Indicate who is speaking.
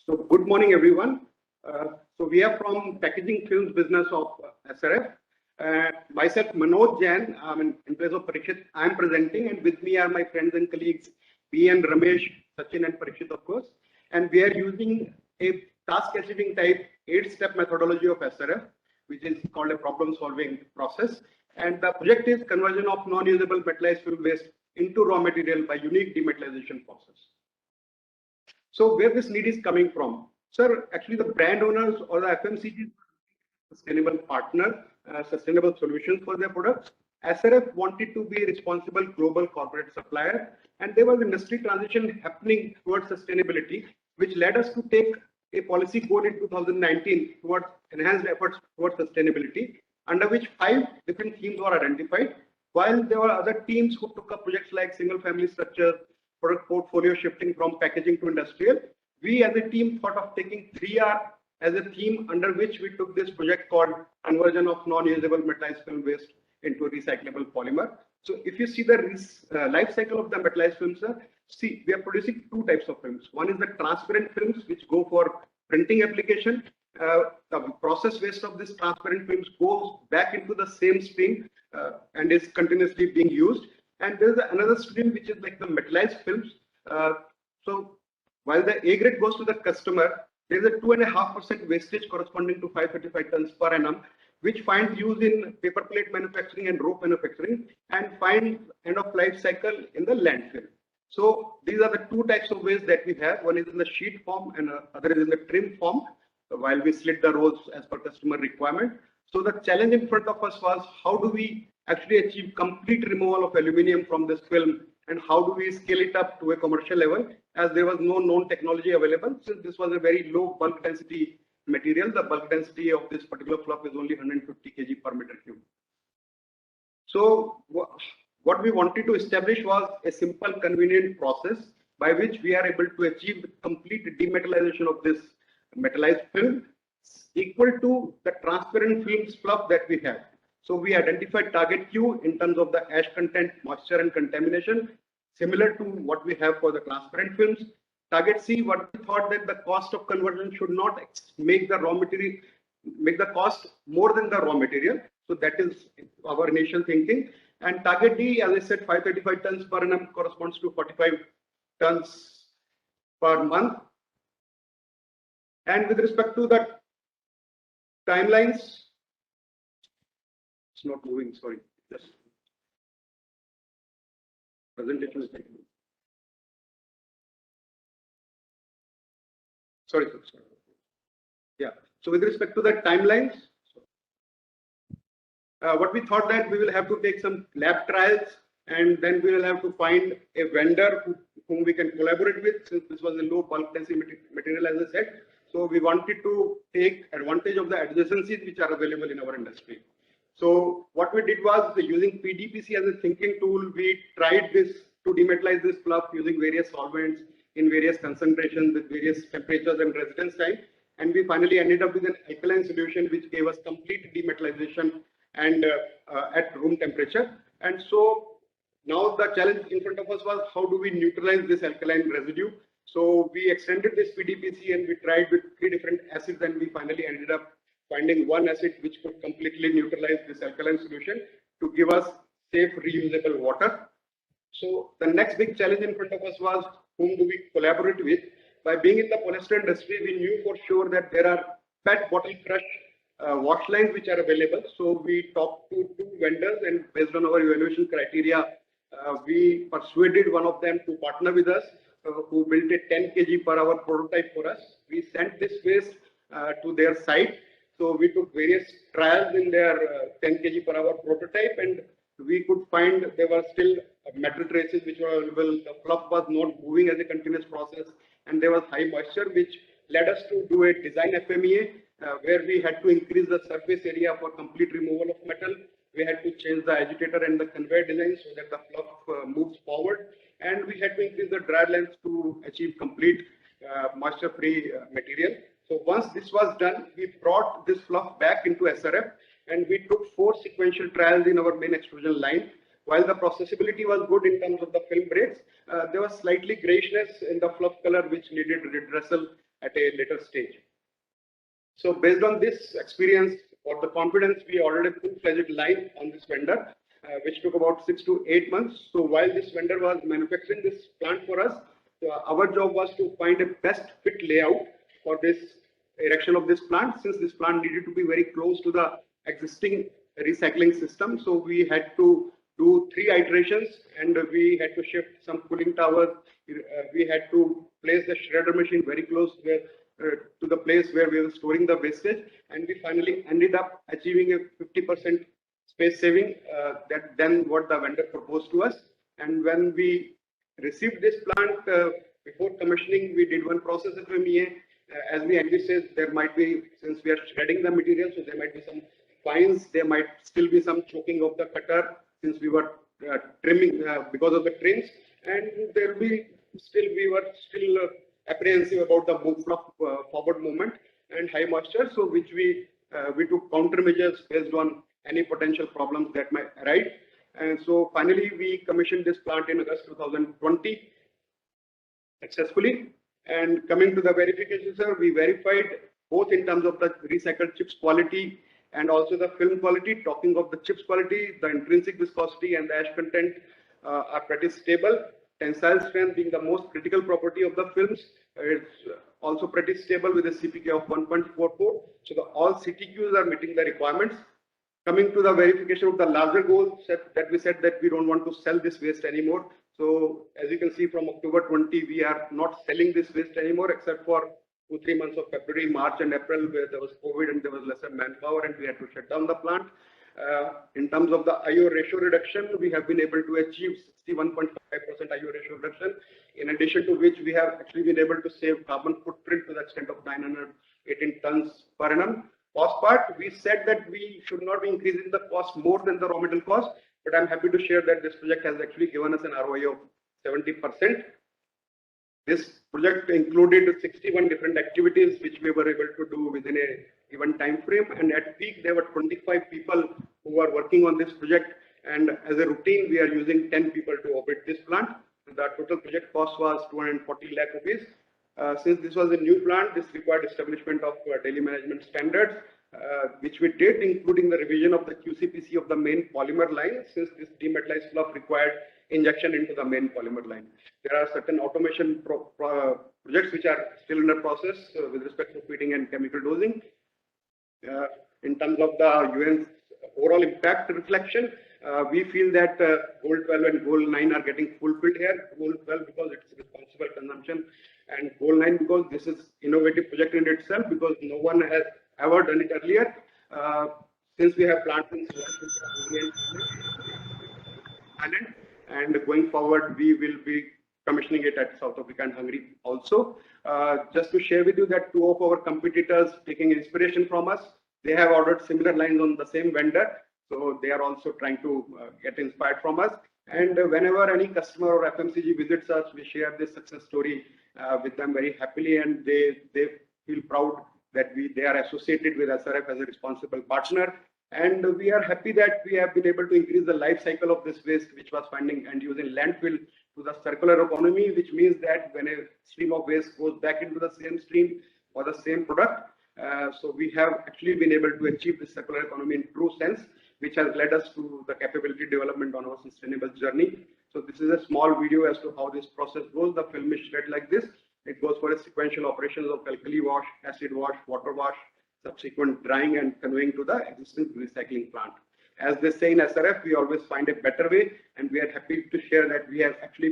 Speaker 1: So good morning, everyone. So we are from packaging films business of SRF. Myself, Manoj Jain, in place of Parikshit, I am presenting, and with me are my friends and colleagues, B and Ramesh, Sachin and Parikshit, of course. And we are using a task achieving type 8-step methodology of SRF, which is called a problem-solving process. And the project is conversion of non-usable metallized film waste into raw material by unique demetallization process. So where this need is coming from? Sir, actually the brand owners or the FMCG sustainable partner, sustainable solutions for their products. SRF wanted to be a responsible global corporate supplier, and there was industry transition happening towards sustainability, which led us to take a policy goal in 2019 towards enhanced efforts towards sustainability, under which 5 different themes were identified, while there were other teams who took up projects like single family structure, product portfolio shifting from packaging to industrial. We as a team thought of taking 3R as a theme under which we took this project called conversion of non-usable metallized film waste into recyclable polymer. So if you see the life cycle of the metallized films, see, we are producing 2 types of films. One is the transparent films, which go for printing application. The process waste of this transparent films goes back into the same stream and is continuously being used. And there's another stream which is like the metallized films. So while the A grade goes to the customer, there is a 2.5% wastage corresponding to 535 tons per annum, which finds use in paper plate manufacturing and rope manufacturing, and finds end of life cycle in the landfill. So these are the 2 types of waste that we have. One is in the sheet form and other is in the trim form, while we slit the rolls as per customer requirement. So the challenge in front of us was, how do we actually achieve complete removal of aluminum from this film, and how do we scale it up to a commercial level, as there was no known technology available. Since this was a very low bulk density material, the bulk density of this particular fluff is only 150 kg per meter cube. So what we wanted to establish was a simple, convenient process by which we are able to achieve the complete demetallization of this metallized film equal to the transparent films fluff that we have. So we identified target Q in terms of the ash content, moisture and contamination, similar to what we have for the transparent films. Target C, what we thought that the cost of conversion should not make the raw material, make the cost more than the raw material. So that is our initial thinking. And target D, as I said, 535 tons per annum corresponds to 45 tons per month. And with respect to the timelines, it's not moving, sorry. Just presentation is taken. Sorry. Yeah. So with respect to the timelines, what we thought that we will have to take some lab trials, and then we will have to find a vendor whom we can collaborate with, since this was a low bulk density material, as I said. So we wanted to take advantage of the adjacencies which are available in our industry. So what we did was, using PDPC as a thinking tool, we tried this to demetallize this fluff using various solvents in various concentrations with various temperatures and residence time. And we finally ended up with an alkaline solution which gave us complete demetallization and at room temperature. And so now the challenge in front of us was, how do we neutralize this alkaline residue? So we extended this PDPC and we tried with 3 different acids, and we finally ended up finding one acid which could completely neutralize this alkaline solution to give us safe reusable water. So the next big challenge in front of us was, whom do we collaborate with? By being in the polyester industry, we knew for sure that there are PET bottle crush wash lines which are available. So we talked to 2 vendors, and based on our evaluation criteria, we persuaded one of them to partner with us, who built a 10 kg per hour prototype for us. We sent this waste to their site. So we took various trials in their 10 kg per hour prototype, and we could find there were still metal traces which were available. The fluff was not moving as a continuous process, and there was high moisture, which led us to do a design FMEA, where we had to increase the surface area for complete removal of metal. We had to change the agitator and the conveyor design so that the fluff moves forward, and we had to increase the dry length to achieve complete moisture-free material. So once this was done, we brought this fluff back into SRF, and we took 4 sequential trials in our main extrusion line. While the processability was good in terms of the film grades, there was slightly grayishness in the fluff color which needed redressal at a later stage. So based on this experience or the confidence, we ordered a full-fledged line on this vendor, which took about 6 to 8 months. So while this vendor was manufacturing this plant for us, our job was to find a best fit layout for this erection of this plant, since this plant needed to be very close to the existing recycling system. So we had to do 3 iterations, and we had to shift some cooling towers. We had to place the shredder machine very close to the place where we were storing the wastage, and we finally ended up achieving a 50% space saving than what the vendor proposed to us. And when we received this plant, before commissioning, we did one process FMEA. As we envisaged, there might be, since we are shredding the material, so there might be some fines, there might still be some choking of the cutter since we were trimming because of the trims, and there will be we were still apprehensive about the forward movement and high moisture, so which we took countermeasures based on any potential problems that might arise. And so finally, we commissioned this plant in August 2020 successfully. And coming to the verification, sir, we verified both in terms of the recycled chips quality and also the film quality. Talking of the chips quality, the intrinsic viscosity and the ash content are pretty stable. Tensile strength being the most critical property of the films, it's also pretty stable with a CPK of 1.44. So all CTQs are meeting the requirements. Coming to the verification of the larger goal that we said that we don't want to sell this waste anymore. So as you can see, from October 20, we are not selling this waste anymore, except for 2-3 months of February, March, and April, where there was COVID and there was lesser manpower, and we had to shut down the plant. In terms of the IO ratio reduction, we have been able to achieve 61.5% IO ratio reduction, in addition to which we have actually been able to save carbon footprint to the extent of 918 tons per annum. Cost part, we said that we should not be increasing the cost more than the raw material cost, but I'm happy to share that this project has actually given us an ROI of 70%. This project included 61 different activities which we were able to do within a given time frame, and at peak there were 25 people who were working on this project, and as a routine we are using 10 people to operate this plant. The total project cost was 240 lakh rupees. Since this was a new plant, this required establishment of daily management standards, which we did, including the revision of the QCPC of the main polymer line, since this demetallized fluff required injection into the main polymer line. There are certain automation projects which are still under process with respect to feeding and chemical dosing. In terms of the UN's overall impact reflection, we feel that Goal 12 and Goal 9 are getting fulfilled here. Goal 12 because it's responsible consumption, and Goal 9 because this is innovative project in itself, because no one has ever done it earlier. Since we have plants in Ireland, and going forward we will be commissioning it at South Africa and Hungary also. Just to share with you that 2 of our competitors, taking inspiration from us, they have ordered similar lines on the same vendor. So they are also trying to get inspired from us. And whenever any customer or FMCG visits us, we share this success story with them very happily, and they feel proud that they are associated with SRF as a responsible partner. And we are happy that we have been able to increase the life cycle of this waste, which was finding and using landfill, to the circular economy, which means that when a stream of waste goes back into the same stream for the same product, so we have actually been able to achieve this circular economy in true sense, which has led us to the capability development on our sustainable journey. So this is a small video as to how this process goes. The film is shred like this. It goes for a sequential operations of alkali wash, acid wash, water wash, subsequent drying and conveying to the existing recycling plant. As they say in SRF, we always find a better way, and we are happy to share that we have actually